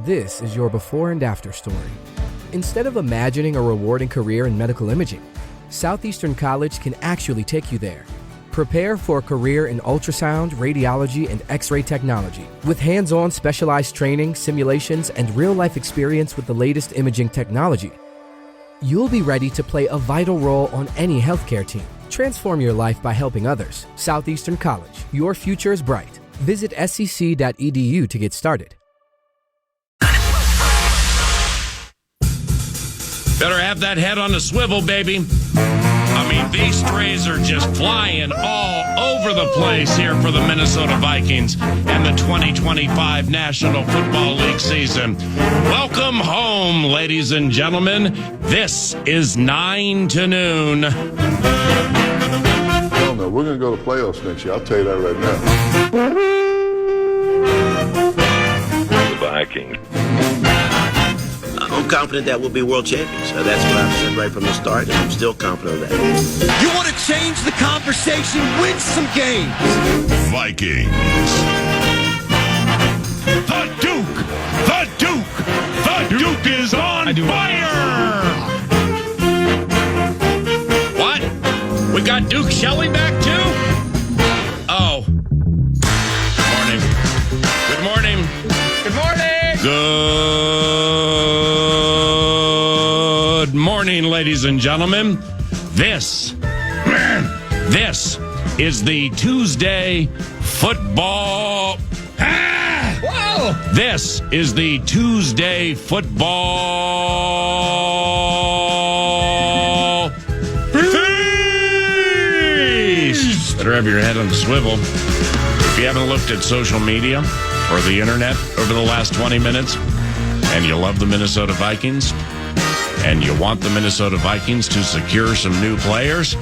This is your before and after story. Instead of imagining a rewarding career in medical imaging, Southeastern College can actually take you there. Prepare for a career in ultrasound, radiology, and X-ray technology with hands-on specialized training, simulations, and real-life experience with the latest imaging technology. You'll be ready to play a vital role on any healthcare team. Transform your life by helping others. Southeastern College. Your future is bright. Visit scc.edu to get started. Better have that head on a swivel, baby. I mean, these strays are just flying all over the place here for the Minnesota Vikings and the 2025 National Football League season. Welcome home, ladies and gentlemen. This is 9 to noon. Hell no, we're going to go to playoffs next year. I'll tell you that right now. The Vikings. I'm confident that we'll be world champions. That's what I've said right from the start, and I'm still confident of that. You want to change the conversation, win some games. Vikings. The Duke is on fire. What? We got Duke Shelley back too? Oh. Morning. Good morning. Good morning. Good morning, ladies and gentlemen. This is the Tuesday football. Whoa! This is the Tuesday football feast. Better have your head on the swivel. If you haven't looked at social media or the internet over the last 20 minutes, and you love the Minnesota Vikings, and you want the Minnesota Vikings to secure some new players,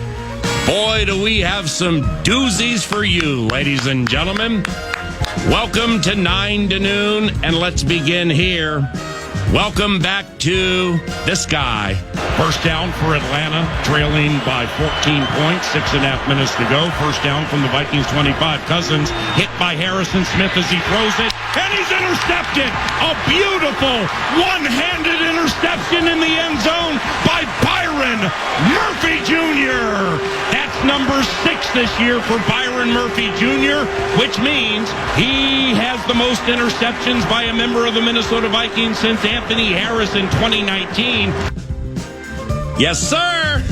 boy, do we have some doozies for you, ladies and gentlemen. Welcome to 9 to noon, and let's begin here. Welcome back to this guy. First down for Atlanta, trailing by 14 points, 6.5 minutes to go. First down from the Vikings 25. Cousins hit by Harrison Smith as he throws it, and he's intercepted. A beautiful one-handed interception in the end zone by Byron Murphy Jr. That's number 6 this year for Byron Murphy Jr., which means he has the most interceptions by a member of the Minnesota Vikings since Anthony Harris in 2019. Yes, sir.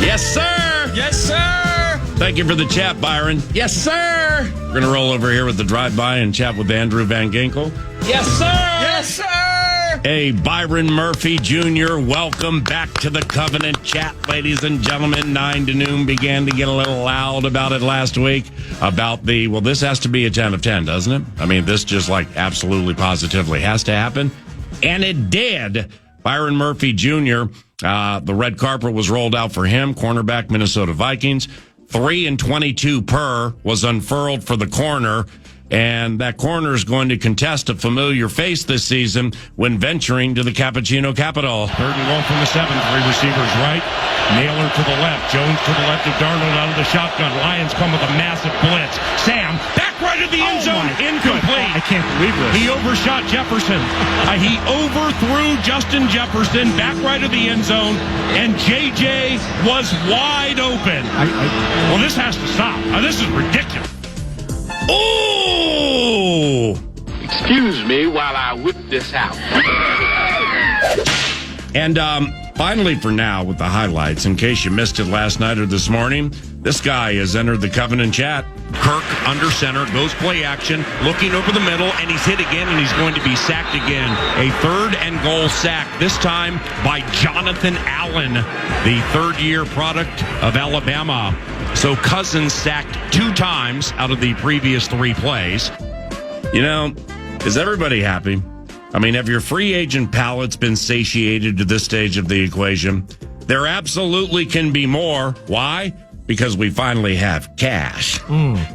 Yes, sir. Yes, sir. Thank you for the chat, Byron. Yes, sir. We're going to roll over here with the drive-by and chat with Andrew Van Ginkel. Yes, sir. Yes, sir. Hey, Byron Murphy Jr., welcome back to the Covenant chat, ladies and gentlemen. 9 to noon began to get a little loud about it last week, about the, well, this has to be a 10 of 10, doesn't it? I mean, this just like absolutely positively has to happen. And it did. Byron Murphy Jr., the red carpet was rolled out for him, cornerback, Minnesota Vikings. 3 and 22 per was unfurled for the corner, and that corner is going to contest a familiar face this season when venturing to the Cappuccino capital. 3rd and 1 from the 7, 3 receivers right. Naylor to the left, Jones to the left of Darnold out of the shotgun. Lions come with a massive blitz. Sam, back right at the end zone, incomplete. I can't believe this. He overshot Jefferson. He overthrew Justin Jefferson back right at the end zone, and JJ was wide open. Well, this has to stop. This is ridiculous. Oh! Excuse me while I whip this out. And finally, for now, with the highlights, in case you missed it last night or this morning, this guy has entered the Covenant chat. Kirk under center, goes play action, looking over the middle, and he's hit again, and he's going to be sacked again. A 3rd and goal sack, this time by Jonathan Allen, the 3rd-year product of Alabama. So Cousins sacked 2 times out of the previous 3 plays. You know, is everybody happy? I mean, have your free agent palates been satiated to this stage of the equation? There absolutely can be more. Why? Because we finally have cash.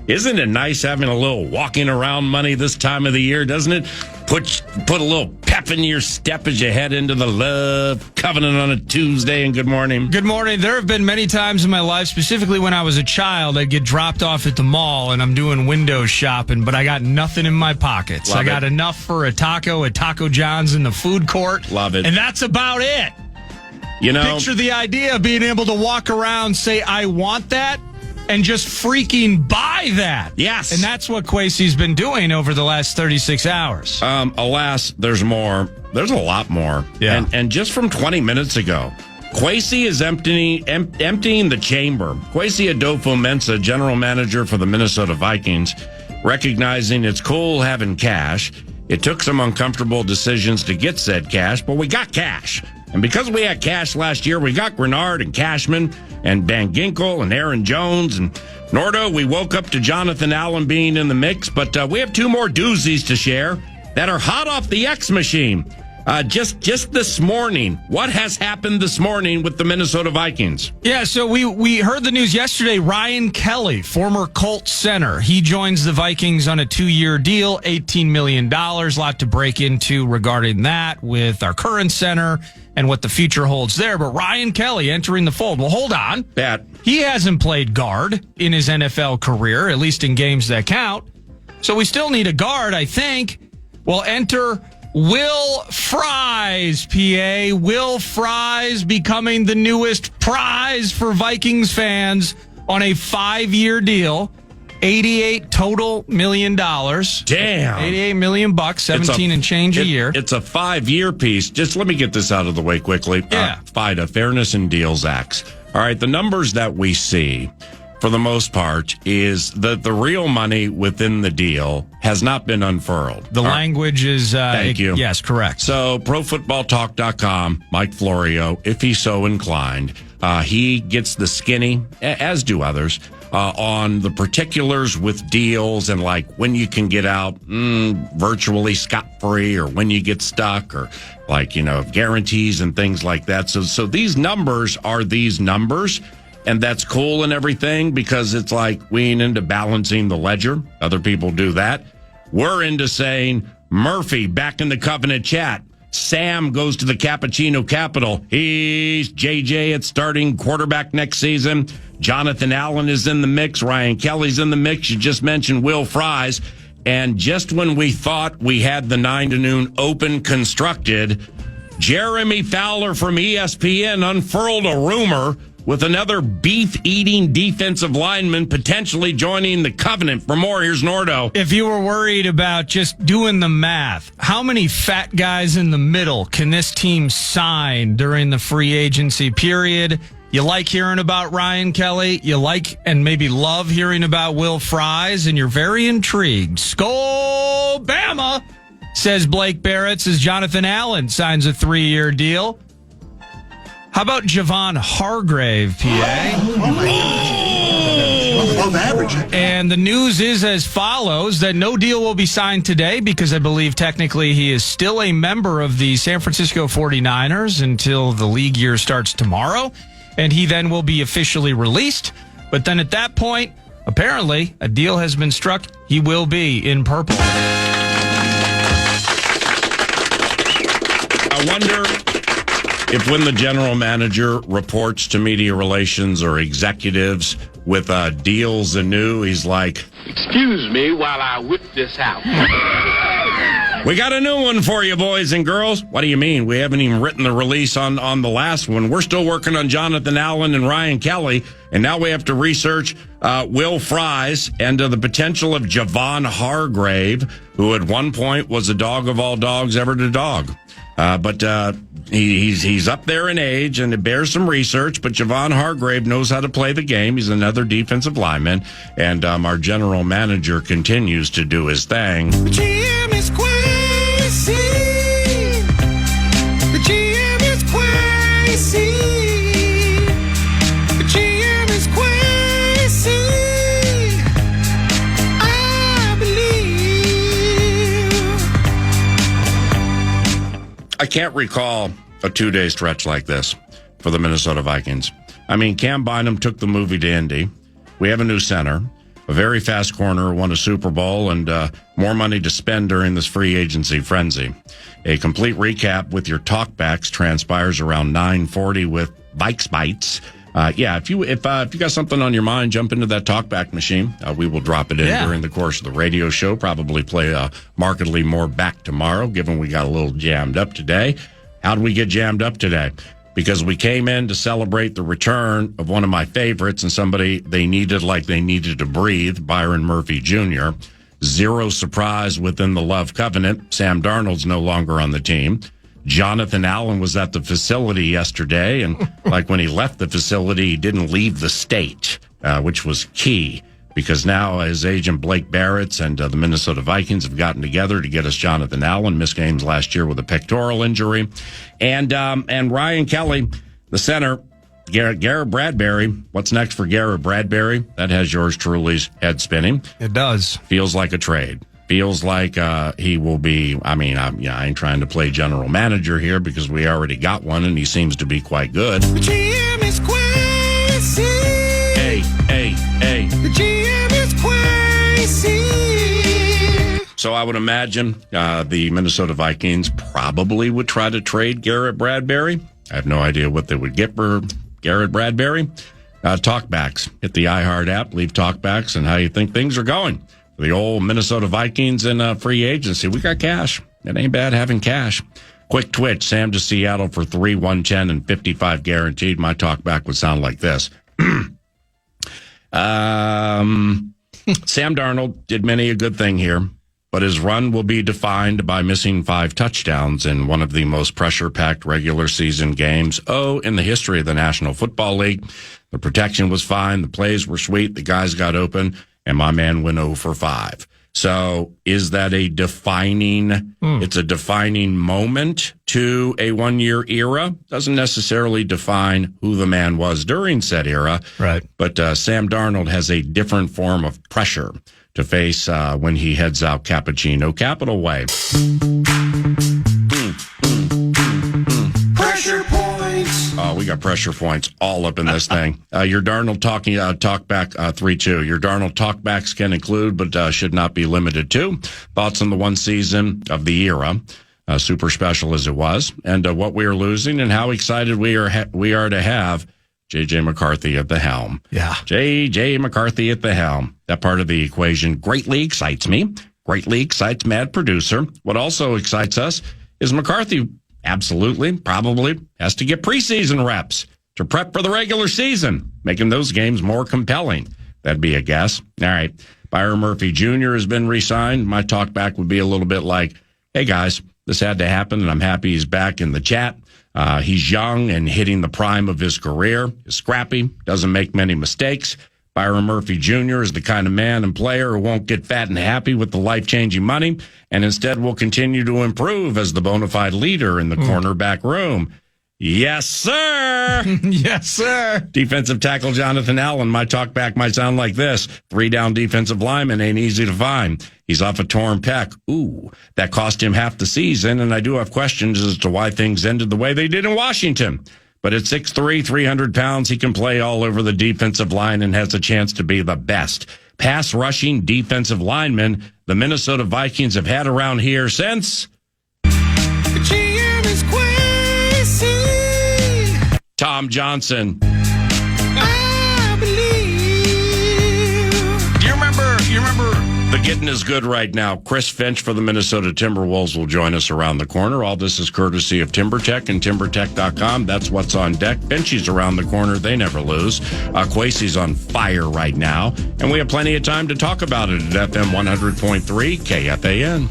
Isn't it nice having a little walking around money this time of the year, doesn't it? Put a little pep pep in your step as you head into the Love Covenant on a Tuesday, and good morning. Good morning. There have been many times in my life, specifically when I was a child, I'd get dropped off at the mall and I'm doing window shopping, but I got nothing in my pockets. Love I got it. enough for a taco at Taco John's in the food court. Love it. And that's about it. You know, Picture the idea of being able to walk around, say, I want that, and just freaking buy that. Yes. And that's what Kwesi's been doing over the last 36 hours. alas, there's more. There's a lot more. Yeah. And just from 20 minutes ago, Kwesi is emptying the chamber. Kwesi Adolfo-Mensah, general manager for the Minnesota Vikings, recognizing it's cool having cash. It took some uncomfortable decisions to get said cash, but we got cash. And because we had cash last year, we got Grenard and Cashman and Van Ginkel and Aaron Jones and Nordo. We woke up to Jonathan Allen being in the mix, but we have two more doozies to share that are hot off the X machine. Just this morning, what has happened this morning with the Minnesota Vikings? Yeah, so we heard the news yesterday. Ryan Kelly, former Colts center, he joins the Vikings on a 2-year deal, $18 million. A lot to break into regarding that with our current center and what the future holds there. But Ryan Kelly entering the fold. Well, hold on. That He hasn't played guard in his NFL career, at least in games that count. So we still need a guard, I think. Well, enter Will Fries, PA. Will Fries becoming the newest prize for Vikings fans on a 5-year deal. $88 total million. damn. $88 million, 17 and change a year. It's a 5-year piece. Just let me get this out of the way quickly. Yeah. FIDA, Fairness and Deals Acts. All right, the numbers that we see, for the most part, is that the real money within the deal has not been unfurled. The language is... Thank you. Yes, correct. So, ProFootballTalk.com, Mike Florio, if he's so inclined, he gets the skinny, as do others, on the particulars with deals and like when you can get out virtually scot-free or when you get stuck or like, guarantees and things like that. So these numbers are these numbers. And that's cool and everything because it's like we ain't into balancing the ledger. Other people do that. We're into saying, Murphy back in the Covenant chat. Sam goes to the Cappuccino Capital. He's JJ at starting quarterback next season. Jonathan Allen is in the mix. Ryan Kelly's in the mix. You just mentioned Will Fries. And just when we thought we had the 9 to noon open constructed, Jeremy Fowler from ESPN unfurled a rumor with another beef-eating defensive lineman potentially joining the Covenant. For more, here's Nordo. If you were worried about just doing the math, how many fat guys in the middle can this team sign during the free agency period? You like hearing about Ryan Kelly. You like and maybe love hearing about Will Fries, and you're very intrigued. Skol Bama, says Blake Barrett, as Jonathan Allen signs a 3-year deal. How about Javon Hargrave, PA? Above average. And the news is as follows, that no deal will be signed today because I believe technically he is still a member of the San Francisco 49ers until the league year starts tomorrow. And he then will be officially released. But then at that point, apparently, a deal has been struck. He will be in purple. I wonder if when the general manager reports to media relations or executives with deals anew, he's like, Excuse me while I whip this out. we got a new one for you, boys and girls. What do you mean? We haven't even written the release on the last one. We're still working on Jonathan Allen and Ryan Kelly, and now we have to research Will Fries and the potential of Javon Hargrave, who at one point was a dog of all dogs ever to dog. But he's up there in age, and it bears some research. But Javon Hargrave knows how to play the game. He's another defensive lineman, and our general manager continues to do his thing. The GM is crazy. The GM is crazy. The GM is crazy. I believe. I can't recall a 2-day stretch like this for the Minnesota Vikings. I mean, Cam Bynum took the movie to Indy. We have a new center. a very fast corner, won a Super Bowl, and more money to spend during this free agency frenzy. A complete recap with your talkbacks transpires around 9:40 with Vikes Bites. If you got something on your mind, jump into that talkback machine. We will drop it in during the course of the radio show. Probably play markedly more back tomorrow, given we got a little jammed up today. How did we get jammed up today? Because we came in to celebrate the return of one of my favorites and somebody they needed to breathe, Byron Murphy Jr. Zero surprise within the love covenant. Sam Darnold's no longer on the team. Jonathan Allen was at the facility yesterday, and like when he left the facility, he didn't leave the state, which was key, because now his agent Blake Barrett's and the Minnesota Vikings have gotten together to get us Jonathan Allen. Missed games last year with a pectoral injury. And Ryan Kelly, the center, Garrett Bradbury. What's next for Garrett Bradbury? That has yours truly's head spinning. It does. Feels like a trade. Feels like he will be, I ain't trying to play general manager here because we already got one and he seems to be quite good. The GM is crazy. Hey. The GM is crazy. So I would imagine the Minnesota Vikings probably would try to trade Garrett Bradbury. I have no idea what they would get for Garrett Bradbury. Talkbacks. Hit the iHeart app, leave talkbacks and how you think things are going. The old Minnesota Vikings in free agency. We got cash. It ain't bad having cash. Quick twitch. Sam to Seattle for 3, 110 and 55 guaranteed. My talkback would sound like this. Sam Darnold did many a good thing here, but his run will be defined by missing 5 touchdowns in one of the most pressure-packed regular season games in the history of the National Football League. The protection was fine. The plays were sweet. The guys got open. And my man went 0 for 5. So is that a defining, it's a defining moment to a one-year era? Doesn't necessarily define who the man was during said era. Right. But Sam Darnold has a different form of pressure to face when he heads out Cappuccino Capital Way. Pressure points. We got pressure points all up in this thing. Your Darnold talkback 3-2. Your Darnold talkbacks can include, but should not be limited to, thoughts on the one season of the era, super special as it was, and what we are losing, and how excited we are to have J.J. McCarthy at the helm. Yeah, J.J. McCarthy at the helm. That part of the equation greatly excites me. Greatly excites Mad Producer. What also excites us is McCarthy. Absolutely, probably has to get preseason reps to prep for the regular season, making those games more compelling. That'd be a guess. All right. Byron Murphy Jr. has been re-signed. My talkback would be a little bit like, hey, guys, this had to happen, and I'm happy he's back in the chat. He's young and hitting the prime of his career. He's scrappy, doesn't make many mistakes. Byron Murphy Jr. is the kind of man and player who won't get fat and happy with the life-changing money, and instead will continue to improve as the bona fide leader in the cornerback room. Yes, sir. Yes, sir. Defensive tackle Jonathan Allen. My talkback might sound like this. 3 down defensive lineman ain't easy to find. He's off a torn pec. Ooh, that cost him half the season, and I do have questions as to why things ended the way they did in Washington. But at 6'3", 300 pounds, he can play all over the defensive line and has a chance to be the best pass rushing defensive lineman the Minnesota Vikings have had around here since The GM is crazy. Tom Johnson. I believe. Do you remember the getting is good right now? Chris Finch for the Minnesota Timberwolves will join us around the corner. All this is courtesy of TimberTech and TimberTech.com. That's what's on deck. Finchy's around the corner. They never lose. Quasey's on fire right now. And we have plenty of time to talk about it at FM 100.3 KFAN.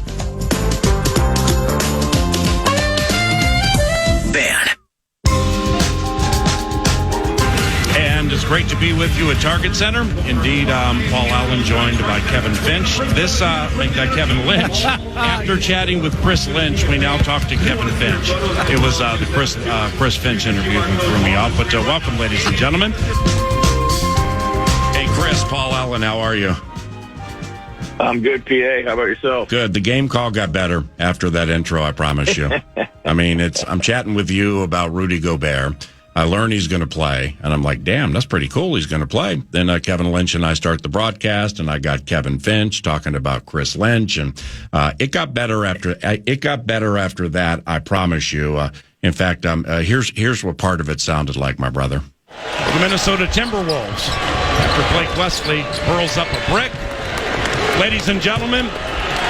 And it's great to be with you at Target Center. Indeed, Paul Allen joined by Kevin Finch. Kevin Lynch. After chatting with Chris Lynch, we now talk to Kevin Finch. It was the Chris Finch interview that threw me off. But welcome, ladies and gentlemen. Hey, Chris, Paul Allen, how are you? I'm good, PA. How about yourself? Good. The game call got better after that intro, I promise you. I mean, I'm chatting with you about Rudy Gobert. I learn he's going to play, and I'm like, damn, that's pretty cool. He's going to play. Then Kevin Lynch and I start the broadcast, and I got Kevin Finch talking about Chris Lynch, and it got better after that. I promise you. In fact, here's what part of it sounded like, my brother. The Minnesota Timberwolves, after Blake Wesley hurls up a brick. Ladies and gentlemen,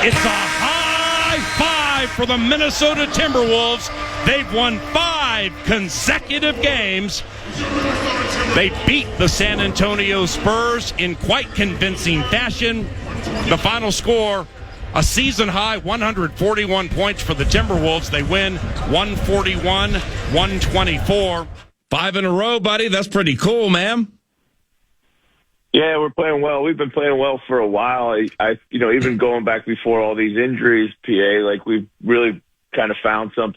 it's a high five for the Minnesota Timberwolves. They've won 5 consecutive games. They beat the San Antonio Spurs in quite convincing fashion. The final score, a season-high 141 points for the Timberwolves. They win 141-124. 5 in a row, buddy. That's pretty cool, man. Yeah, we're playing well. We've been playing well for a while. I even going back before all these injuries, PA, like we've really kind of found a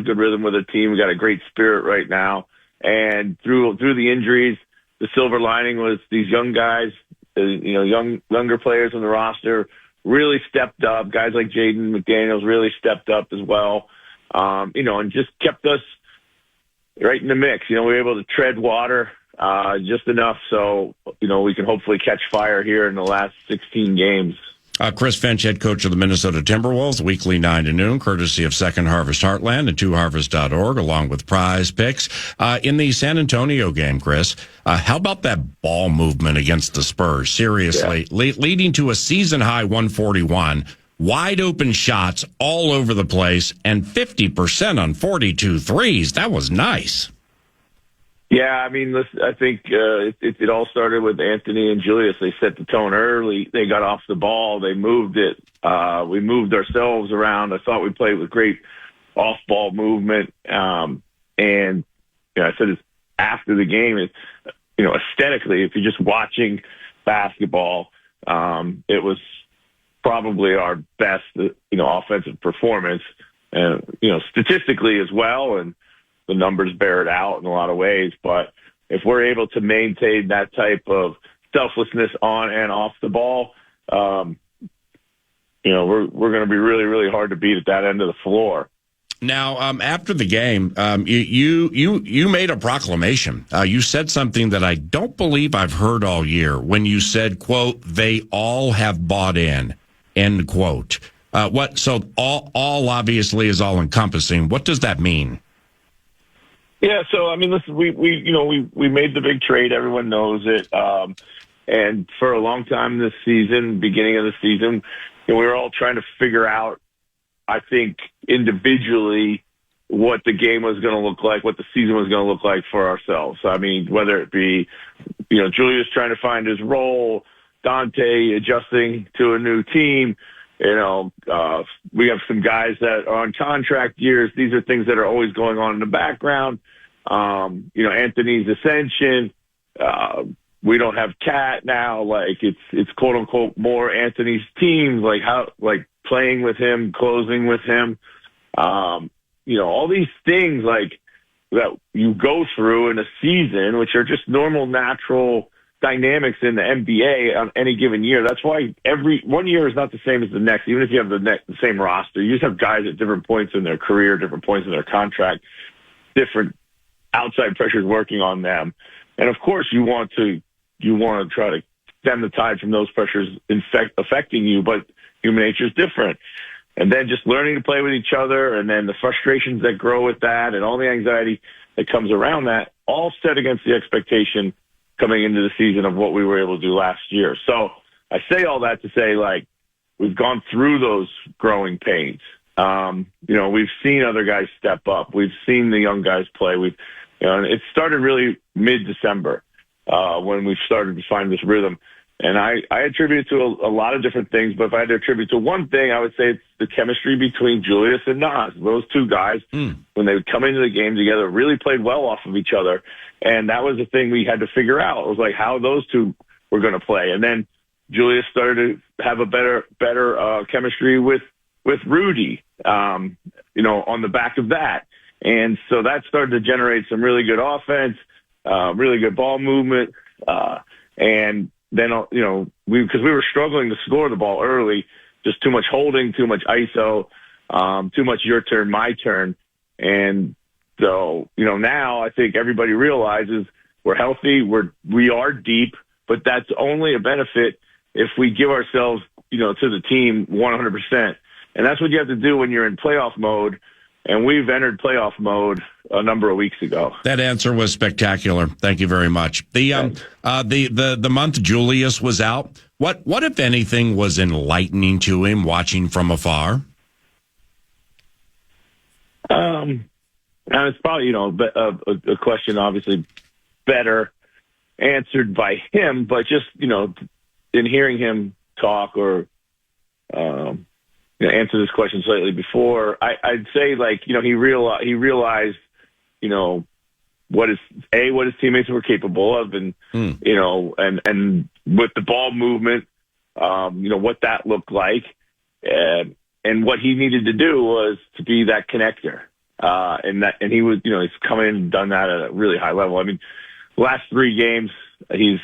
good rhythm with the team. We got a great spirit right now. And through the injuries, the silver lining was these young guys, younger players on the roster really stepped up. Guys like Jaden McDaniels really stepped up as well. And just kept us right in the mix. We were able to tread water just enough so, we can hopefully catch fire here in the last 16 games. Chris Finch, head coach of the Minnesota Timberwolves, weekly 9 to noon, courtesy of Second Harvest Heartland and twoharvest.org, along with prize picks. In the San Antonio game, Chris, how about that ball movement against the Spurs? Seriously, leading to a season-high 141, wide open shots all over the place, and 50% on 42 threes. That was nice. Yeah, I mean, listen, I think it all started with Anthony and Julius. They set the tone early. They got off the ball. They moved it. We moved ourselves around. I thought we played with great off-ball movement. And I said this after the game. Aesthetically, if you're just watching basketball, it was probably our best, offensive performance, and statistically as well. And the numbers bear it out in a lot of ways. But if we're able to maintain that type of selflessness on and off the ball, we're going to be really, really hard to beat at that end of the floor. Now, after the game, you made a proclamation. You said something that I don't believe I've heard all year when you said, quote, "They all have bought in," end quote. So all obviously is all encompassing. What does that mean? Yeah, so I mean, listen, we made the big trade. Everyone knows it, and for a long time this season, beginning of the season, we were all trying to figure out, I think, individually, what the game was going to look like, what the season was going to look like for ourselves. I mean, whether it be, Julius trying to find his role, Dante adjusting to a new team. We have some guys that are on contract years. These are things that are always going on in the background. Anthony's ascension. We don't have Cat now. Like it's quote unquote more Anthony's team. Like playing with him, closing with him. All these things that you go through in a season, which are just normal, natural dynamics in the NBA on any given year. That's why every one year is not the same as the next. Even if you have the same roster, you just have guys at different points in their career, different points in their contract, different outside pressures working on them. And of course, you want to try to stem the tide from those pressures affecting you, but human nature is different. And then just learning to play with each other, and then the frustrations that grow with that, and all the anxiety that comes around that, all set against the expectation coming into the season of what we were able to do last year. So I say all that to say, we've gone through those growing pains. We've seen other guys step up. We've seen the young guys play. And it started really mid-December when we started to find this rhythm. And I attribute it to a lot of different things, but if I had to attribute to one thing, I would say it's the chemistry between Julius and Nas. Those two guys, when they would come into the game together, really played well off of each other. And that was the thing we had to figure out. It was how those two were going to play. And then Julius started to have a better chemistry with Rudy, on the back of that. And so that started to generate some really good offense, really good ball movement. And then, because we were struggling to score the ball early, just too much holding, too much ISO, too much your turn, my turn. And So, now I think everybody realizes we're healthy, we are deep, but that's only a benefit if we give ourselves, to the team 100%. And that's what you have to do when you're in playoff mode. And we've entered playoff mode a number of weeks ago. That answer was spectacular. Thank you very much. The month Julius was out, what if anything was enlightening to him watching from afar? And it's probably, a question obviously better answered by him, but just, in hearing him talk or answer this question slightly before, I'd say he realized, what his teammates were capable of, and and with the ball movement, what that looked like, and what he needed to do was to be that connector, and he was, he's come in and done that at a really high level. I mean, last 3 games, he's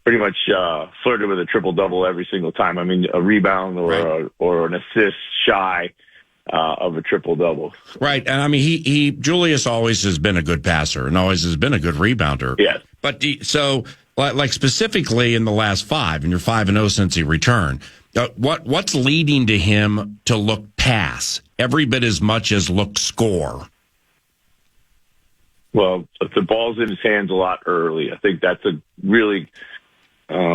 pretty much flirted with a triple-double every single time. I mean, a rebound or an assist shy of a triple-double. Right, and I mean, Julius always has been a good passer and always has been a good rebounder. Yes. But so, like specifically in the last 5, and you're 5-0 since he returned, what's leading to him to look pass every bit as much as look score? Well, if the ball's in his hands a lot early, I think that's a really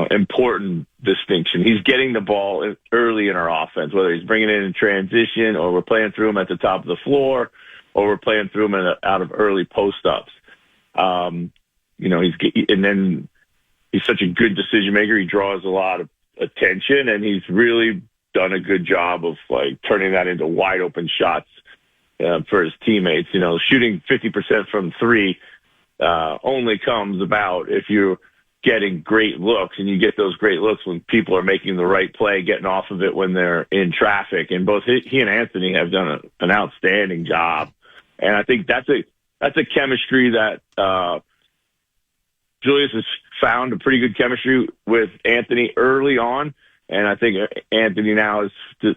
important distinction. He's getting the ball early in our offense, whether he's bringing it in transition or we're playing through him at the top of the floor or we're playing through him out of early post-ups. And then he's such a good decision maker. He draws a lot of attention, and he's really done a good job of turning that into wide open shots for his teammates. Shooting 50% from 3 only comes about if you're getting great looks, and you get those great looks when people are making the right play, getting off of it when they're in traffic. And both he and Anthony have done an outstanding job. And I think that's a chemistry that Julius has found a pretty good chemistry with Anthony early on. And I think Anthony now has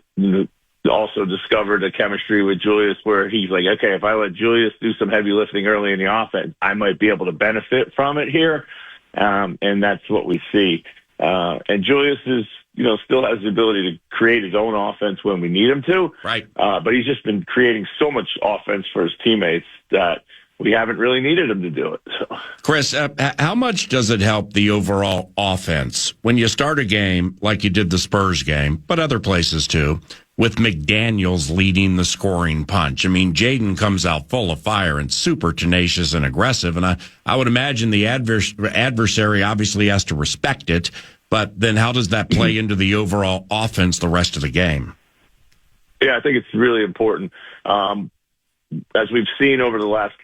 also discovered a chemistry with Julius where he's like, okay, if I let Julius do some heavy lifting early in the offense, I might be able to benefit from it here. And that's what we see. And Julius is, still has the ability to create his own offense when we need him to. Right. But he's just been creating so much offense for his teammates that we haven't really needed him to do it. So. Chris, how much does it help the overall offense when you start a game like you did the Spurs game, but other places too, with McDaniels leading the scoring punch? I mean, Jaden comes out full of fire and super tenacious and aggressive, and I would imagine the adversary obviously has to respect it, but then how does that play into the overall offense the rest of the game? Yeah, I think it's really important. As we've seen over the last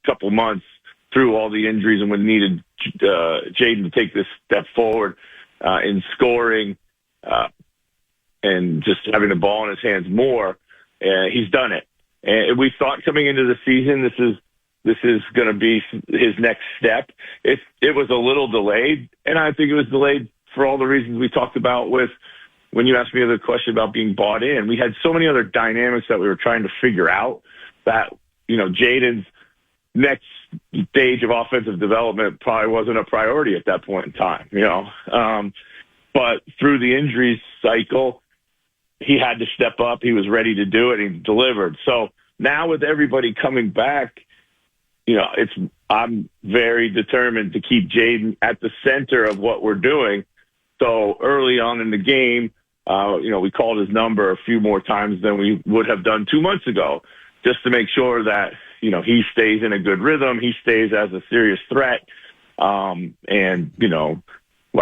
couple months through all the injuries and when needed Jaden to take this step forward in scoring and just having the ball in his hands more, he's done it. And we thought coming into the season, this is going to be his next step. It was a little delayed, and I think it was delayed for all the reasons we talked about with when you asked me the question about being bought in. We had so many other dynamics that we were trying to figure out that, Jaden's next stage of offensive development probably wasn't a priority at that point in time, but through the injuries cycle, he had to step up. He was ready to do it. He delivered. So now with everybody coming back, I'm very determined to keep Jaden at the center of what we're doing. So early on in the game, we called his number a few more times than we would have done 2 months ago, just to make sure that, he stays in a good rhythm. He stays as a serious threat. I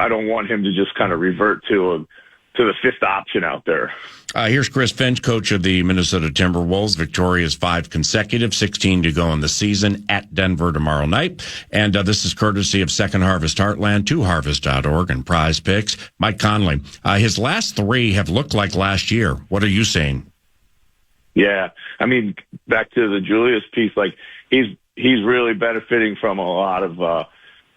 don't want him to just kind of revert to the fifth option out there. Here's Chris Finch, coach of the Minnesota Timberwolves. Victoria's 5 consecutive, 16 to go in the season at Denver tomorrow night. And this is courtesy of Second Harvest Heartland, 2harvest.org, and Prize Picks. Mike Conley, his last 3 have looked like last year. What are you seeing? Yeah, I mean, back to the Julius piece, he's really benefiting from a lot of,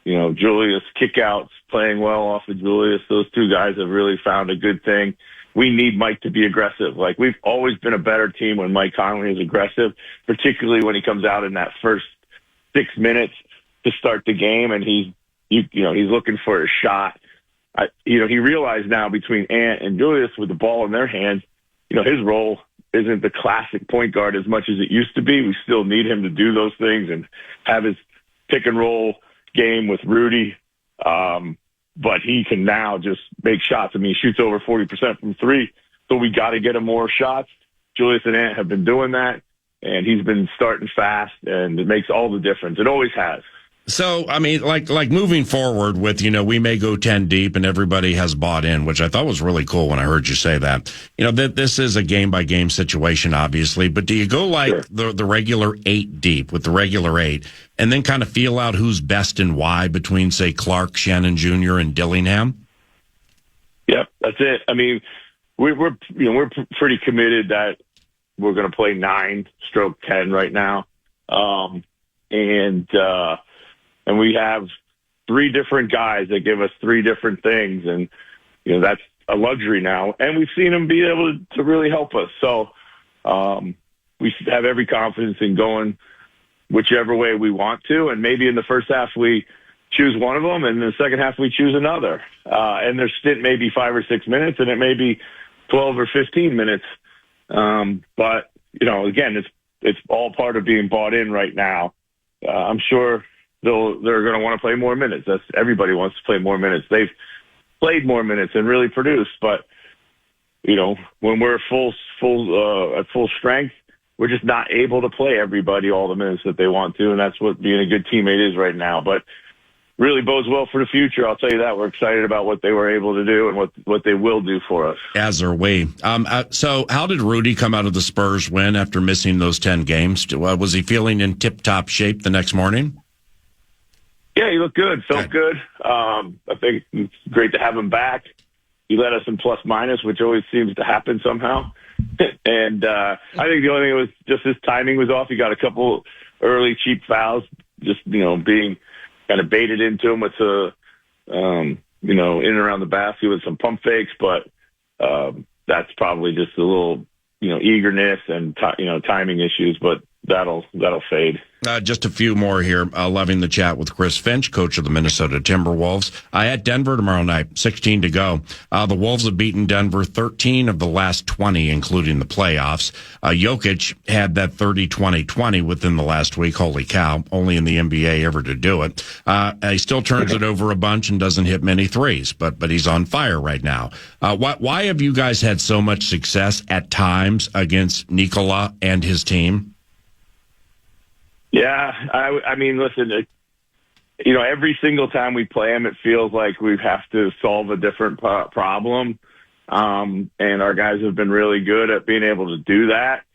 Julius kickouts, playing well off of Julius. Those 2 guys have really found a good thing. we need Mike to be aggressive. Like, we've always been a better team when Mike Conley is aggressive, particularly when he comes out in that first 6 minutes to start the game, and he's looking for a shot. He realized now between Ant and Julius with the ball in their hands, his role isn't the classic point guard as much as it used to be. We still need him to do those things and have his pick and roll game with Rudy. But he can now just make shots. I mean, he shoots over 40% from three, so we got to get him more shots. Julius and Ant have been doing that, and he's been starting fast, and it makes all the difference. It always has. So, I mean, like moving forward with, we may go 10 deep and everybody has bought in, which I thought was really cool when I heard you say that. That this is a game by game situation, obviously, but do you go like the regular 8 deep with the regular 8 and then kind of feel out who's best and why between, say, Clark, Shannon Jr. and Dillingham? Yep, that's it. I mean, we're pretty committed that we're going to play 9/10 right now. And we have 3 different guys that give us 3 different things. And, that's a luxury now. And we've seen them be able to really help us. So we have every confidence in going whichever way we want to. And maybe in the first half we choose one of them, and in the second half we choose another. And their stint may be 5 or 6 minutes, and it may be 12 or 15 minutes. But, again, it's all part of being bought in right now. I'm sure they're going to want to play more minutes. Everybody wants to play more minutes. They've played more minutes and really produced. But, when we're at full strength, we're just not able to play everybody all the minutes that they want to. And that's what being a good teammate is right now. But really bodes well for the future. I'll tell you that. We're excited about what they were able to do and what they will do for us. As are we. So how did Rudy come out of the Spurs win after missing those 10 games? Was he feeling in tip-top shape the next morning? Yeah, he looked good. Felt good. I think it's great to have him back. He led us in plus-minus, which always seems to happen somehow. And I think the only thing was just his timing was off. He got a couple early cheap fouls, just, being kind of baited into him with in and around the basket with some pump fakes. But that's probably just a little, eagerness and, timing issues. But that'll fade. Just a few more here. Loving the chat with Chris Finch, coach of the Minnesota Timberwolves. At Denver tomorrow night, 16 to go. The Wolves have beaten Denver 13 of the last 20, including the playoffs. Jokic had that 30-20-20 within the last week. Holy cow. Only in the NBA ever to do it. He still turns it over a bunch and doesn't hit many threes, but he's on fire right now. Why have you guys had so much success at times against Nikola and his team? Yeah, I mean, listen, every single time we play them, it feels like we have to solve a different problem. And our guys have been really good at being able to do that.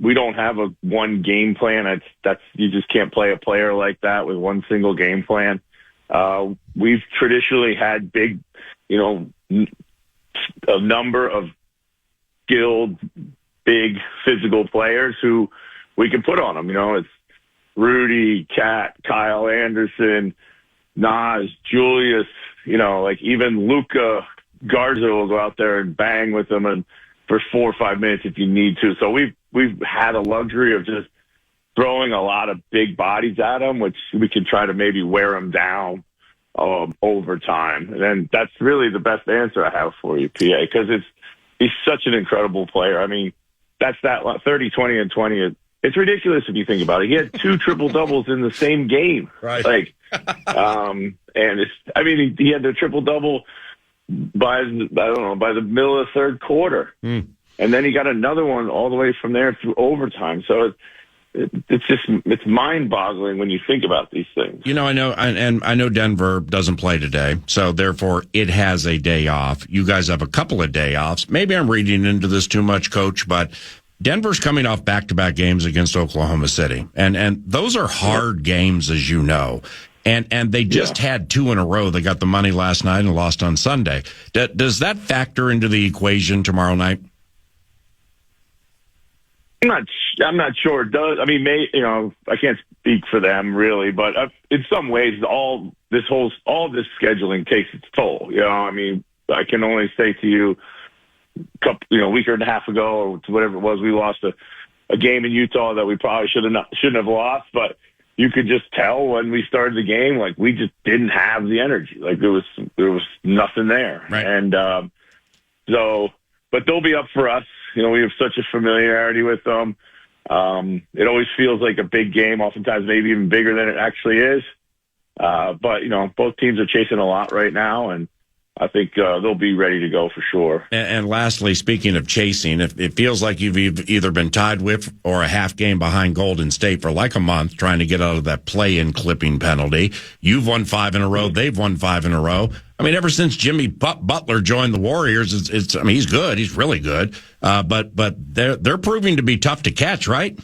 We don't have a one game plan. You just can't play a player like that with one single game plan. We've traditionally had big, a number of skilled, big physical players who we can put on them. It's Rudy, Cat, Kyle Anderson, Nas, Julius, even Luka Garza will go out there and bang with them and for 4 or 5 minutes if you need to. So we've had a luxury of just throwing a lot of big bodies at them, which we can try to maybe wear them down over time. And then that's really the best answer I have for you, PA, because he's such an incredible player. I mean, that's that 30, 20, and 20. It's ridiculous if you think about it. He had 2 triple-doubles in the same game. Right. And he had the triple-double by the middle of the third quarter. And then he got another one all the way from there through overtime. So it's mind-boggling when you think about these things. I know Denver doesn't play today, so therefore it has a day off. You guys have a couple of day offs. Maybe I'm reading into this too much, Coach, but Denver's coming off back-to-back games against Oklahoma City, and those are hard games, as you know. And they just had 2 in a row. They got the money last night and lost on Sunday. Does that factor into the equation tomorrow night? I'm not sure it does. I mean, I can't speak for them really, but in some ways, all this scheduling takes its toll. I mean, I can only say to you, week and a half ago or whatever it was, we lost a game in Utah that we probably shouldn't have lost, but you could just tell when we started the game, like we just didn't have the energy. Like there was nothing there. Right. And but they'll be up for us. We have such a familiarity with them. It always feels like a big game, oftentimes maybe even bigger than it actually is. But both teams are chasing a lot right now, and I think they'll be ready to go for sure. And lastly, speaking of chasing, it feels like you've either been tied with or a half game behind Golden State for like a month trying to get out of that play-in clipping penalty. You've won 5 in a row. They've won 5 in a row. I mean, ever since Jimmy Butler joined the Warriors, he's good. He's really good. But they're proving to be tough to catch, right?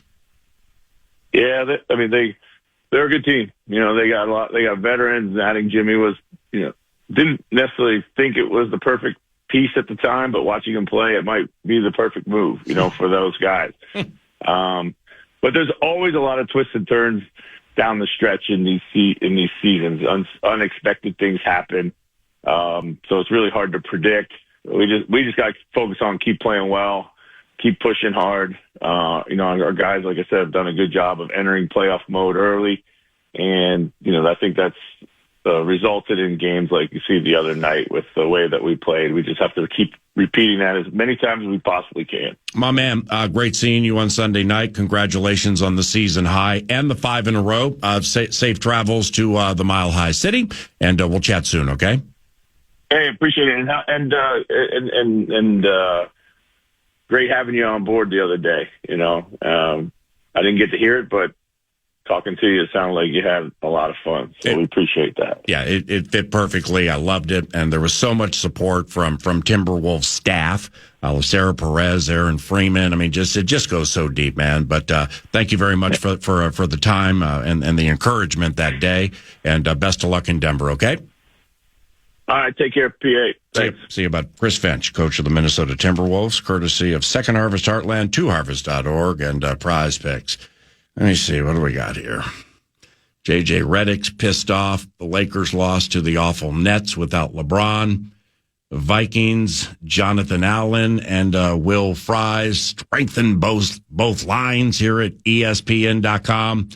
Yeah, they're a good team. They got a lot. They got veterans. Adding Jimmy was, didn't necessarily think it was the perfect piece at the time, but watching him play, it might be the perfect move, for those guys. But there's always a lot of twists and turns down the stretch in these seasons. Unexpected things happen, so it's really hard to predict. We just got to focus on keep playing well, keep pushing hard. Our guys, like I said, have done a good job of entering playoff mode early, and I think that's resulted in games like you see the other night with the way that we played. We just have to keep repeating that as many times as we possibly can. My man, great seeing you on Sunday night. Congratulations on the season high and the 5 in a row. Safe travels to the Mile High City, and we'll chat soon, okay? Hey, appreciate it. And great having you on board the other day. I didn't get to hear it, but talking to you, it sounded like you had a lot of fun. So we appreciate that. Yeah, it fit perfectly. I loved it. And there was so much support from Timberwolves staff, Sarah Perez, Aaron Freeman. I mean, it just goes so deep, man. But thank you very much for the time and the encouragement that day. And best of luck in Denver, okay? All right, take care, PA. Thanks. See you about Chris Finch, coach of the Minnesota Timberwolves, courtesy of Second Harvest Heartland, 2harvest.org, and Prize Picks. Let me see. What do we got here? J.J. Redick's pissed off. The Lakers lost to the awful Nets without LeBron. The Vikings, Jonathan Allen and Will Fries strengthen both lines here at ESPN.com.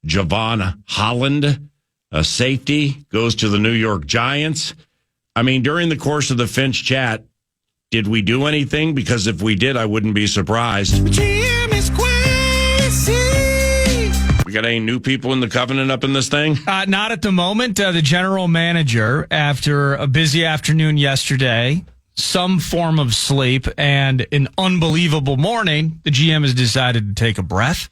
Javon Holland, a safety, goes to the New York Giants. I mean, during the course of the Finch chat, did we do anything? Because if we did, I wouldn't be surprised. GM is crazy. We got any new people in the Covenant up in this thing? Not at the moment. The general manager, after a busy afternoon yesterday, some form of sleep, and an unbelievable morning, the GM has decided to take a breath.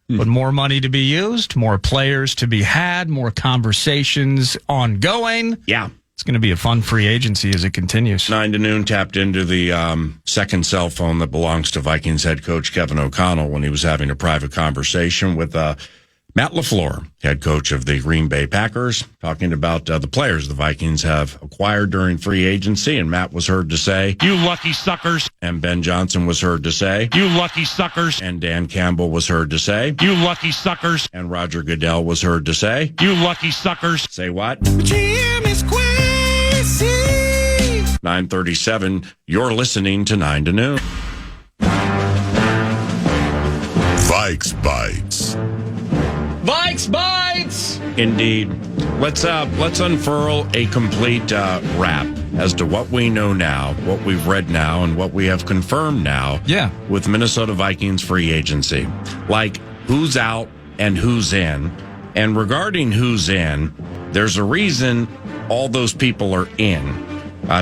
But more money to be used, more players to be had, more conversations ongoing. Yeah. It's going to be a fun free agency as it continues. 9 to noon, tapped into the second cell phone that belongs to Vikings head coach Kevin O'Connell when he was having a private conversation with Matt LaFleur, head coach of the Green Bay Packers, talking about the players the Vikings have acquired during free agency. And Matt was heard to say, "You lucky suckers." And Ben Johnson was heard to say, "You lucky suckers." And Dan Campbell was heard to say, "You lucky suckers." And Roger Goodell was heard to say, "You lucky suckers." Say what? GM is crazy. 9:37. You're listening to 9 to noon. Vikes Bites. Vikes Bites! Indeed. Let's unfurl a complete wrap as to what we know now, what we've read now, and what we have confirmed now. Yeah. With Minnesota Vikings free agency, like who's out and who's in. And regarding who's in, there's a reason all those people are in.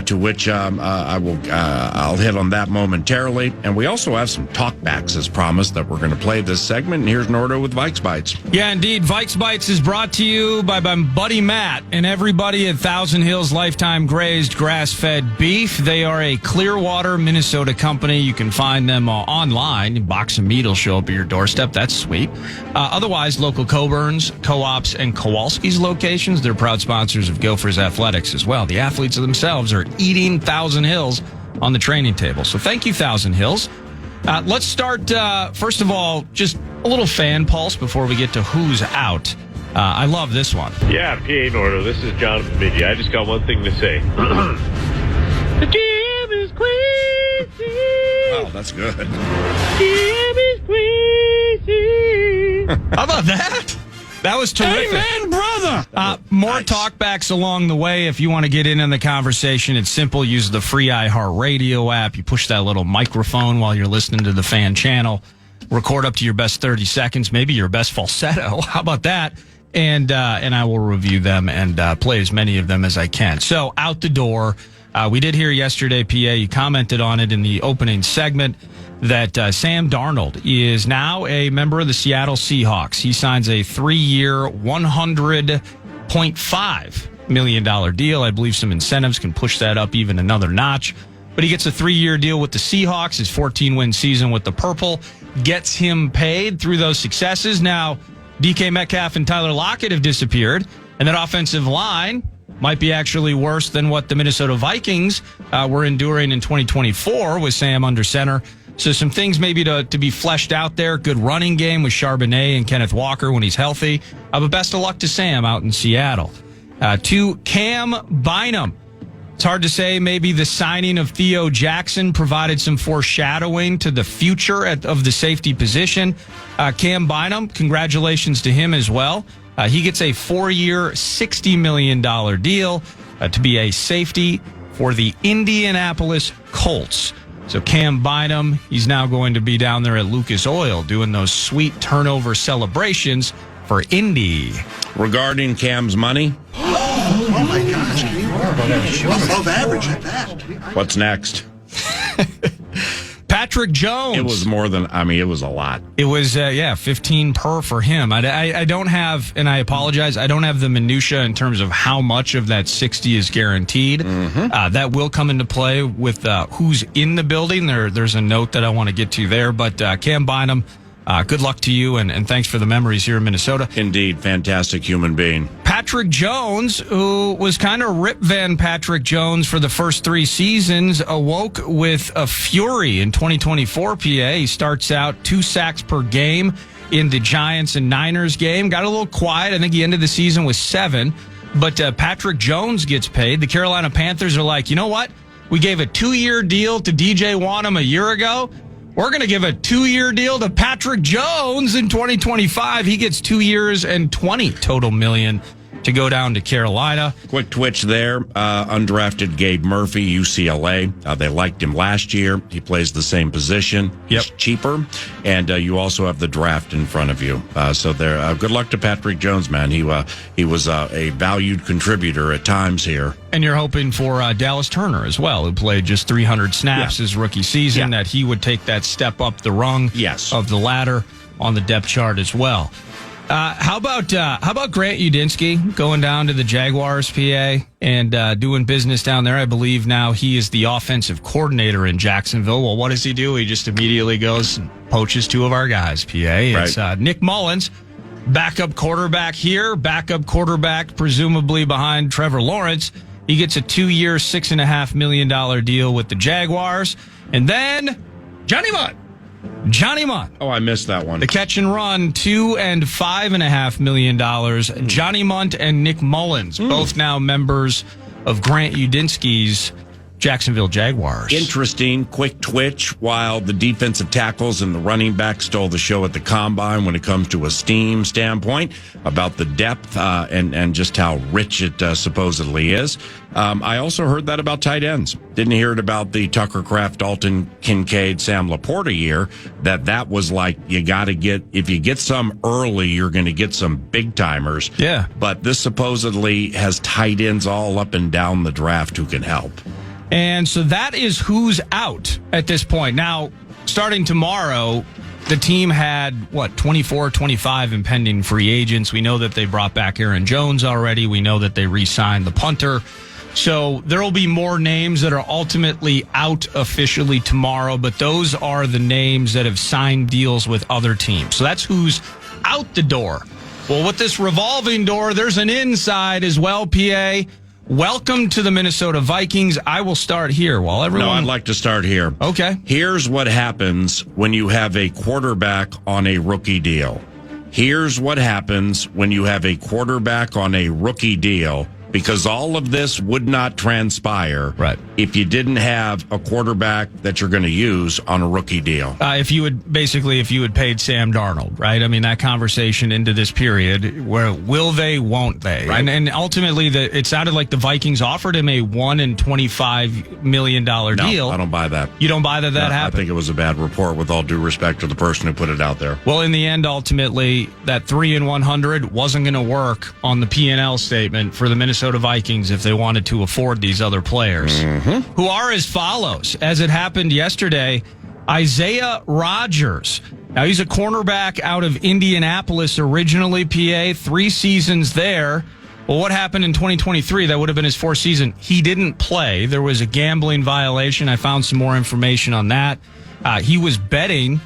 To which I'll hit on that momentarily. And we also have some talkbacks as promised that we're going to play this segment. And here's Nordo with Vikes Bites. Yeah, indeed. Vikes Bites is brought to you by my buddy Matt and everybody at Thousand Hills Lifetime Grazed Grass-Fed Beef. They are a Clearwater, Minnesota company. You can find them online. A box of meat will show up at your doorstep. That's sweet. Otherwise, local Coburn's, Co-ops, and Kowalski's locations. They're proud sponsors of Gophers Athletics as well. The athletes themselves are eating Thousand Hills on the training table. So thank you, Thousand Hills. Let's start, first of all, just a little fan pulse before we get to who's out. I love this one. Yeah, PA Nordo, this is Jonathan Midgie. I just got one thing to say. The GM is That's good. How about that? That was terrific. Amen, brother. More Nice. talkbacks along the way. If you want to get in on the conversation, it's simple. Use the free iHeartRadio app. You push that little microphone while you're listening to the fan channel. Record up to your best 30 seconds, maybe your best falsetto. How about that? And I will review them and play as many of them as I can. So out the door, we did hear yesterday, PA, you commented on it in the opening segment, that Sam Darnold is now a member of the Seattle Seahawks. He signs a 3-year, $100.5 million deal. I believe some incentives can push that up even another notch. But he gets a 3-year deal with the Seahawks. His 14-win season with the Purple gets him paid through those successes. Now, DK Metcalf and Tyler Lockett have disappeared, and that offensive line might be actually worse than what the Minnesota Vikings were enduring in 2024 with Sam under center. So some things maybe to be fleshed out there. Good running game with Charbonnet and Kenneth Walker when he's healthy. But best of luck to Sam out in Seattle. To Cam Bynum. It's hard to say. Maybe the signing of Theo Jackson provided some foreshadowing to the future of the safety position. Cam Bynum, congratulations to him as well. He gets a 4-year, $60 million deal to be a safety for the Indianapolis Colts. So Cam Bynum, he's now going to be down there at Lucas Oil doing those sweet turnover celebrations for Indy. Regarding Cam's money, Oh my gosh, above average at that. what's next? Patrick Jones. It was more than, it was a lot. It was, 15 per for him. I don't have, and I apologize, I don't have the minutia in terms of how much of that 60 is guaranteed. That will come into play with who's in the building. There's a note that I want to get to there. But Cam Bynum, good luck to you, and thanks for the memories here in Minnesota. Indeed, fantastic human being. Patrick Jones, who was kind of Rip Van Patrick Jones for the first 3 seasons, awoke with a fury in 2024 PA. He starts out 2 sacks per game in the Giants and Niners game. Got a little quiet. I think he ended the season with 7. But Patrick Jones gets paid. The Carolina Panthers are like, you know what? We gave a 2-year deal to DJ Wanham a year ago. We're going to give a 2-year deal to Patrick Jones in 2025. He gets 2 years and 20 total million to go down to Carolina. Quick twitch there. Undrafted Gabe Murphy, UCLA. They liked him last year. He plays the same position. Yep. He's cheaper. And you also have the draft in front of you. So there. Good luck to Patrick Jones, man. He was a valued contributor at times here. And you're hoping for Dallas Turner as well, who played just 300 snaps his rookie season, that he would take that step up the rung of the ladder on the depth chart as well. How about Grant Udinski going down to the Jaguars, PA, and doing business down there? I believe now he is the offensive coordinator in Jacksonville. Well, what does he do? He just immediately goes and poaches 2 of our guys, PA. It's Nick Mullins, backup quarterback here, backup quarterback presumably behind Trevor Lawrence. He gets a 2-year, $6.5 million deal with the Jaguars. And then Johnny Munt. Oh, I missed that one. The catch and run, $2 and $5.5 million. Johnny Munt and Nick Mullins, both now members of Grant Udinski's Jacksonville Jaguars. Interesting, quick twitch, while the defensive tackles and the running back stole the show at the Combine when it comes to a steam standpoint about the depth and just how rich it supposedly is. I also heard that about tight ends. Didn't hear it about the Tucker Kraft, Dalton Kincaid, Sam Laporta year, that was like, you got to get, if you get some early, you're going to get some big timers. Yeah. But this supposedly has tight ends all up and down the draft who can help. And so that is who's out at this point. Now, starting tomorrow, the team had, 24, 25 impending free agents. We know that they brought back Aaron Jones already. We know that they re-signed the punter. So there will be more names that are ultimately out officially tomorrow, but those are the names that have signed deals with other teams. So that's who's out the door. Well, with this revolving door, there's an inside as well, PA. Welcome to the Minnesota Vikings. I will start here while everyone... No, I'd like to start here. Okay. Here's what happens when you have a quarterback on a rookie deal. Here's what happens when you have a quarterback on a rookie deal, because all of this would not transpire if you didn't have a quarterback that you're going to use on a rookie deal. If you had paid Sam Darnold, right? I mean, that conversation into this period where will they, won't they? Right. And ultimately, it sounded like the Vikings offered him a $1 and $25 million deal. No, I don't buy that. You don't buy that happened? I think it was a bad report, with all due respect to the person who put it out there. Well, in the end, ultimately, that 3-100 wasn't going to work on the P&L statement for the Minnesota Vikings if they wanted to afford these other players, who are as follows. As it happened yesterday, Isaiah Rodgers. Now, he's a cornerback out of Indianapolis originally, PA, 3 seasons there. Well, what happened in 2023? That would have been his 4th season. He didn't play. There was a gambling violation. I found some more information on that. He was betting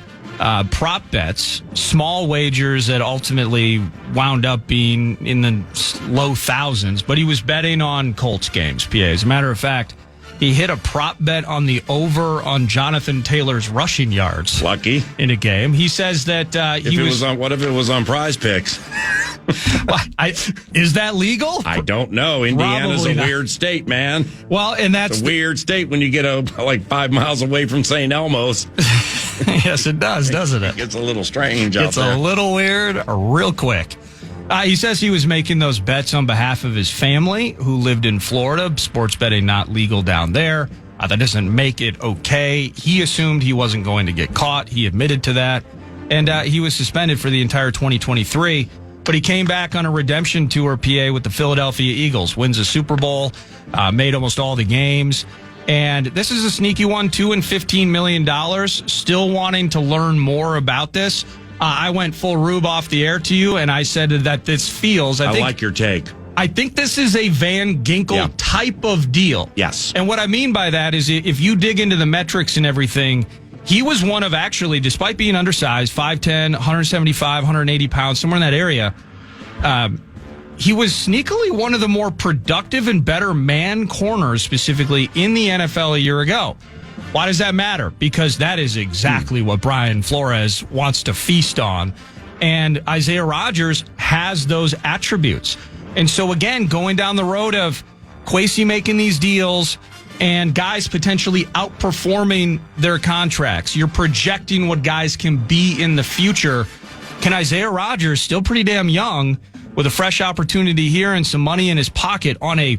prop bets, small wagers that ultimately wound up being in the low thousands, but he was betting on Colts games, PA. As a matter of fact, he hit a prop bet on the over on Jonathan Taylor's rushing yards. Lucky. In a game. He says that what if it was on Prize Picks? Is that legal? I don't know. Indiana's Probably a not. Weird state, man. Well, and that's a weird state when you get like 5 miles away from St. Elmo's. Yes, it does, doesn't it? It gets a little strange out It's there. a little weird real quick. He says he was making those bets on behalf of his family who lived in Florida. Sports betting not legal down there. That doesn't make it okay. He assumed he wasn't going to get caught. He admitted to that. And he was suspended for the entire 2023. But he came back on a redemption tour, PA, with the Philadelphia Eagles. Wins a Super Bowl, made almost all the games. And this is a sneaky one, $2 and $15 million. Still wanting to learn more about this. I went full Rube off the air to you, and I said that this feels... I like your take. I think this is a Van Ginkel type of deal. Yes. And what I mean by that is if you dig into the metrics and everything, he was one of actually, despite being undersized, 5'10", 175, 180 pounds, somewhere in that area, he was sneakily one of the more productive and better man corners, specifically in the NFL a year ago. Why does that matter? Because that is exactly what Brian Flores wants to feast on. And Isaiah Rodgers has those attributes. And so, again, going down the road of Kwesi making these deals and guys potentially outperforming their contracts, you're projecting what guys can be in the future. Can Isaiah Rodgers, still pretty damn young, with a fresh opportunity here and some money in his pocket on a...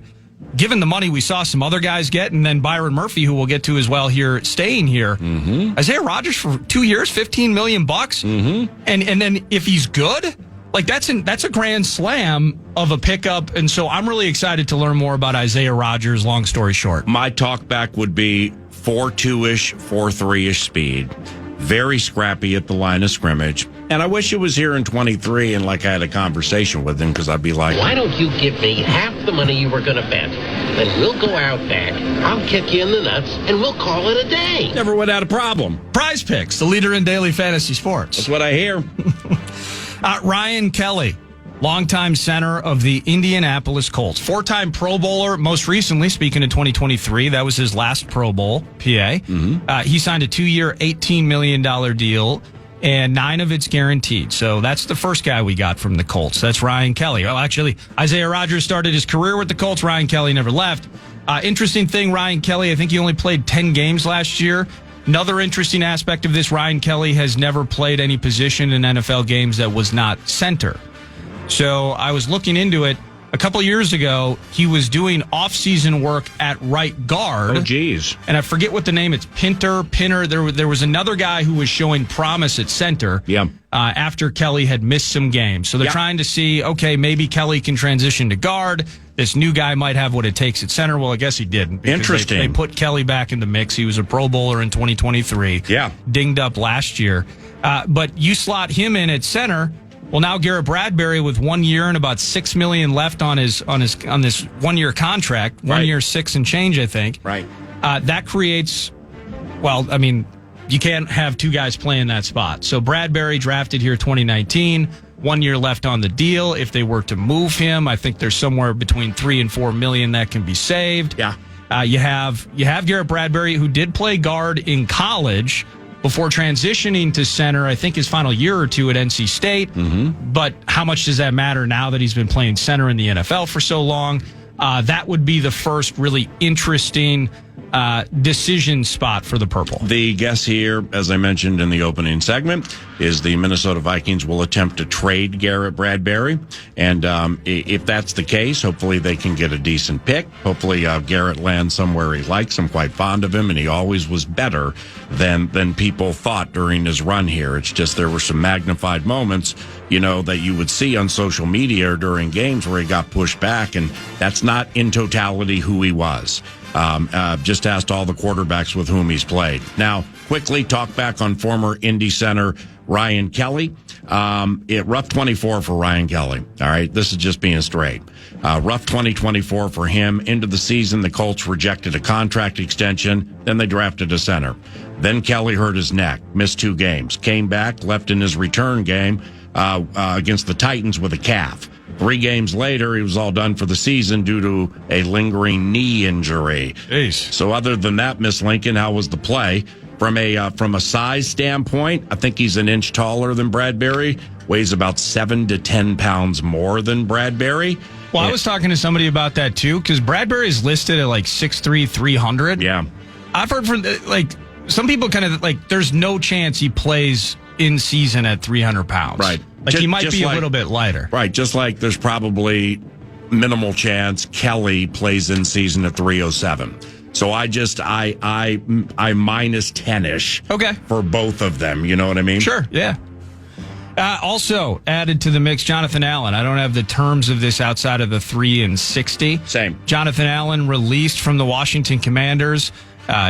Given the money we saw some other guys get, and then Byron Murphy, who we'll get to as well here, staying here. Isaiah Rodgers for 2 years, $15 million bucks. And then if he's good, like that's a grand slam of a pickup. And so I'm really excited to learn more about Isaiah Rodgers, long story short. My talk back would be 4.2-ish, 4.3-ish speed. Very scrappy at the line of scrimmage. And I wish it was here in 23 and like I had a conversation with him, because I'd be like, Why don't you give me half the money you were going to bet? Then we'll go out back, I'll kick you in the nuts, and we'll call it a day. never would have had a problem. Prize Picks, the leader in daily fantasy sports. That's what I hear. Ryan Kelly, longtime center of the Indianapolis Colts. 4-time Pro Bowler, most recently, speaking of 2023, that was his last Pro Bowl, PA. He signed a 2-year, $18 million deal, and 9 of it's guaranteed. So that's the first guy we got from the Colts. That's Ryan Kelly. Well, actually, Isaiah Rodgers started his career with the Colts. Ryan Kelly never left. Interesting thing, Ryan Kelly, I think he only played 10 games last year. Another interesting aspect of this, Ryan Kelly has never played any position in NFL games that was not center. So I was looking into it. A couple years ago, he was doing off-season work at right guard. Oh, geez. And I forget what the name. It's Pinner. There was another guy who was showing promise at center. Yeah. After Kelly had missed some games. So they're trying to see, okay, maybe Kelly can transition to guard. This new guy might have what it takes at center. Well, I guess he didn't. Interesting. They put Kelly back in the mix. He was a Pro Bowler in 2023. Yeah. Dinged up last year. But you slot him in at center. Well, now Garrett Bradbury with 1 year and about $6 million left on this 1 year contract, 1 year, 6 and change, I think. Right. That creates, well, I mean, you can't have two guys playing that spot. So Bradbury drafted here 2019, 1 year left on the deal. If they were to move him, I think there's somewhere between $3 and $4 million that can be saved. Yeah. You have Garrett Bradbury, who did play guard in college before transitioning to center, I think his final year or two at NC State. But how much does that matter now that he's been playing center in the NFL for so long? That would be the first really interesting decision spot for the Purple. The guess here, as I mentioned in the opening segment, is the Minnesota Vikings will attempt to trade Garrett Bradbury. And if that's the case, hopefully they can get a decent pick. Hopefully Garrett lands somewhere he likes. I'm quite fond of him, and he always was better than people thought during his run here. It's just there were some magnified moments, that you would see on social media or during games where he got pushed back, and that's not in totality who he was. Just asked all the quarterbacks with whom he's played. Now, quickly talk back on former Indy center Ryan Kelly. Rough 24 for Ryan Kelly. All right, this is just being straight. Rough 2024 for him. Into the season, the Colts rejected a contract extension. Then they drafted a center. Then Kelly hurt his neck, missed 2 games, came back, left in his return game against the Titans with a calf. 3 games later, he was all done for the season due to a lingering knee injury. Jeez. So other than that, Miss Lincoln, how was the play? From a size standpoint, I think he's an inch taller than Bradbury, weighs about 7 to 10 pounds more than Bradbury. Well, I was talking to somebody about that, too, because Bradbury is listed at like 6'3", 300. Yeah. I've heard from, some people kind of, there's no chance he plays in season at 300 pounds. Right. He might be a little bit lighter. Right. Just like there's probably minimal chance Kelly plays in season at 307. So I minus 10-ish. Okay. For both of them. You know what I mean? Sure. Yeah. Also added to the mix, Jonathan Allen. I don't have the terms of this outside of the 3 and 60. Same. Jonathan Allen released from the Washington Commanders.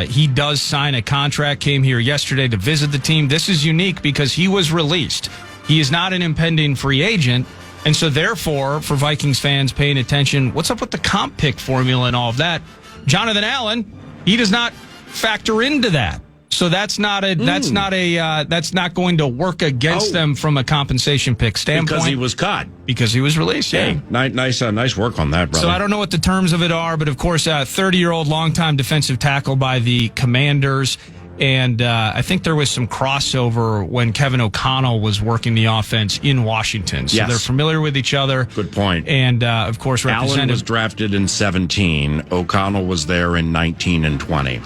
He does sign a contract, came here yesterday to visit the team. This is unique because he was released. He is not an impending free agent. And so therefore, for Vikings fans paying attention, what's up with the comp pick formula and all of that? Jonathan Allen, he does not factor into that. So that's not going to work against them from a compensation pick standpoint. Because he was cut. Because he was released, yeah. Hey, nice work on that, brother. So I don't know what the terms of it are, but of course, 30-year-old longtime defensive tackle by the Commanders. And I think there was some crossover when Kevin O'Connell was working the offense in Washington. So they're familiar with each other. Good point. And, of course, Allen was drafted in 17. O'Connell was there in 19 and 20.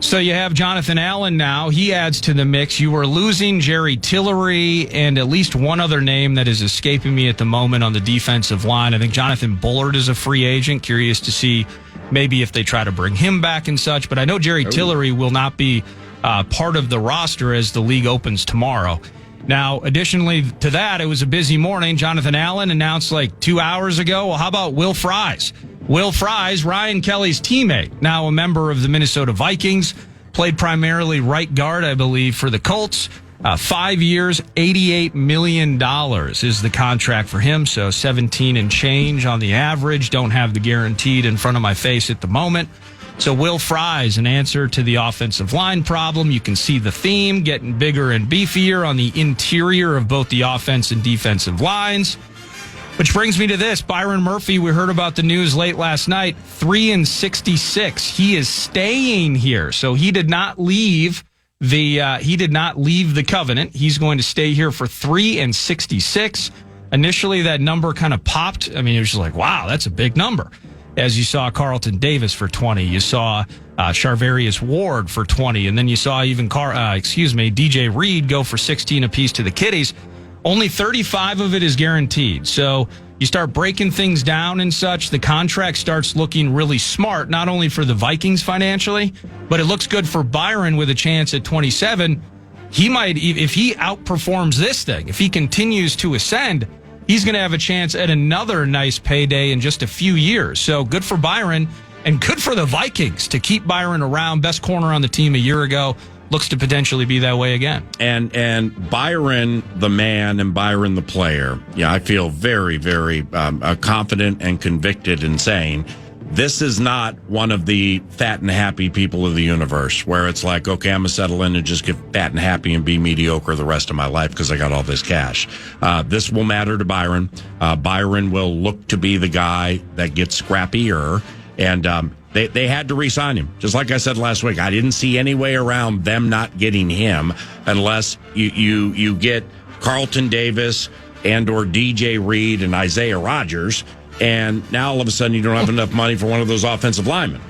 So you have Jonathan Allen now. He adds to the mix. You were losing Jerry Tillery and at least one other name that is escaping me at the moment on the defensive line. I think Jonathan Bullard is a free agent. Curious to see maybe if they try to bring him back and such. But I know Jerry Tillery will not be part of the roster as the league opens tomorrow. Now, additionally to that, it was a busy morning. Jonathan Allen announced 2 hours ago, well, how about Will Fries? Will Fries, Ryan Kelly's teammate, now a member of the Minnesota Vikings, played primarily right guard, I believe, for the Colts. 5 years, $88 million is the contract for him, so 17 and change on the average. Don't have the guaranteed in front of my face at the moment. So Will Fries, an answer to the offensive line problem. You can see the theme getting bigger and beefier on the interior of both the offense and defensive lines. Which brings me to this. Byron Murphy, we heard about the news late last night, 3 and 66. He is staying here. So he did not leave the covenant. He's going to stay here for 3 and 66. Initially, that number kind of popped. I mean, it was just like, wow, that's a big number. As you saw Carlton Davis for 20, you saw Charvarius Ward for 20, and then you saw even DJ Reed go for 16 apiece to the Kitties. Only 35 of it is guaranteed. So you start breaking things down and such. The contract starts looking really smart, not only for the Vikings financially, but it looks good for Byron with a chance at 27. He might, if he outperforms this thing, if he continues to ascend, he's going to have a chance at another nice payday in just a few years. So good for Byron and good for the Vikings to keep Byron around. Best corner on the team a year ago. Looks to potentially be that way again. And Byron the man and Byron the player, I feel very, very confident and convicted in saying this is not one of the fat and happy people of the universe where it's like, okay, I'm going to settle in and just get fat and happy and be mediocre the rest of my life because I got all this cash. This will matter to Byron. Byron will look to be the guy that gets scrappier. And they had to re-sign him. Just like I said last week, I didn't see any way around them not getting him unless you get Carlton Davis and or DJ Reed and Isaiah Rodgers, and now all of a sudden you don't have enough money for one of those offensive linemen.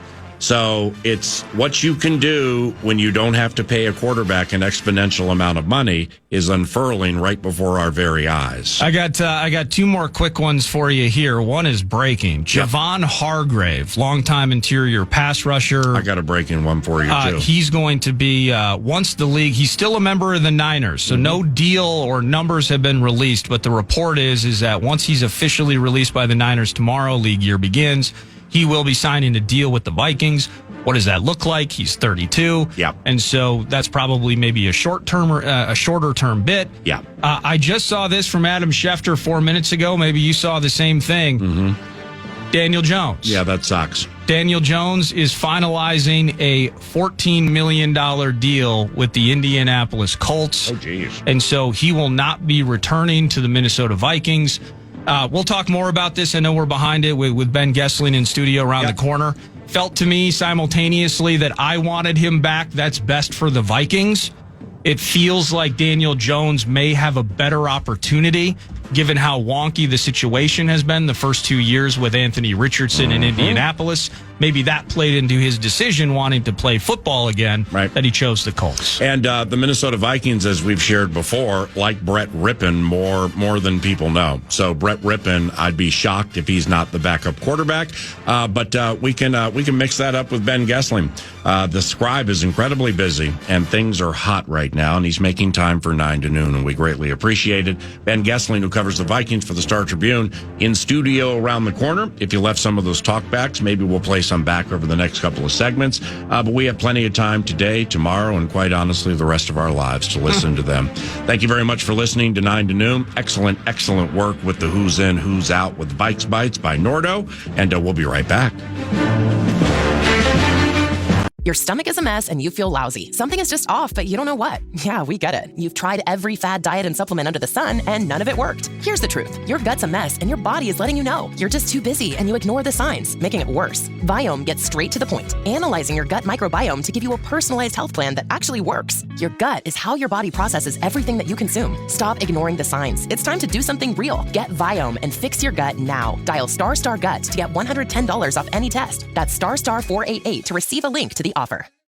So it's what you can do when you don't have to pay a quarterback an exponential amount of money is unfurling right before our very eyes. I got two more quick ones for you here. One is breaking. Javon Hargrave, longtime interior pass rusher. I got a breaking one for you, too. He's going to be, once the league, he's still a member of the Niners, so no deal or numbers have been released, but the report is that once he's officially released by the Niners tomorrow, league year begins, he will be signing a deal with the Vikings. What does that look like? He's 32. Yep. And so that's probably maybe a shorter term bit. Yeah. I just saw this from Adam Schefter 4 minutes ago. Maybe you saw the same thing. Mm-hmm. Daniel Jones. Yeah, that sucks. Daniel Jones is finalizing a $14 million deal with the Indianapolis Colts. Oh, geez. And so he will not be returning to the Minnesota Vikings. We'll talk more about this. I know we're behind it with Ben Gessling in studio around the corner. Felt to me simultaneously that I wanted him back. That's best for the Vikings. It feels like Daniel Jones may have a better opportunity given how wonky the situation has been the first 2 years with Anthony Richardson in Indianapolis. Maybe that played into his decision wanting to play football again, that he chose the Colts. And the Minnesota Vikings, as we've shared before, like Brett Rippon more than people know. So Brett Rippon, I'd be shocked if he's not the backup quarterback. But we can mix that up with Ben Gessling. The scribe is incredibly busy, and things are hot right now, and he's making time for 9 to noon, and we greatly appreciate it. Ben Gessling, who covers the Vikings for the Star Tribune, in studio around the corner. If you left some of those talkbacks, maybe we'll play some back over the next couple of segments. But we have plenty of time today, tomorrow, and quite honestly, the rest of our lives to listen to them. Thank you very much for listening to 9 to Noon. Excellent work with the Who's In, Who's Out with Vikes Bites by Nordo. And we'll be right back. Your stomach is a mess and you feel lousy. Something is just off, but you don't know what. Yeah, we get it. You've tried every fad diet and supplement under the sun, and none of it worked. Here's the truth. Your gut's a mess, and your body is letting you know. You're just too busy, and you ignore the signs, making it worse. Viome gets straight to the point, analyzing your gut microbiome to give you a personalized health plan that actually works. Your gut is how your body processes everything that you consume. Stop ignoring the signs. It's time to do something real. Get Viome and fix your gut now. Dial ***GUT to get $110 off any test. That's *488 to receive a link to the offer.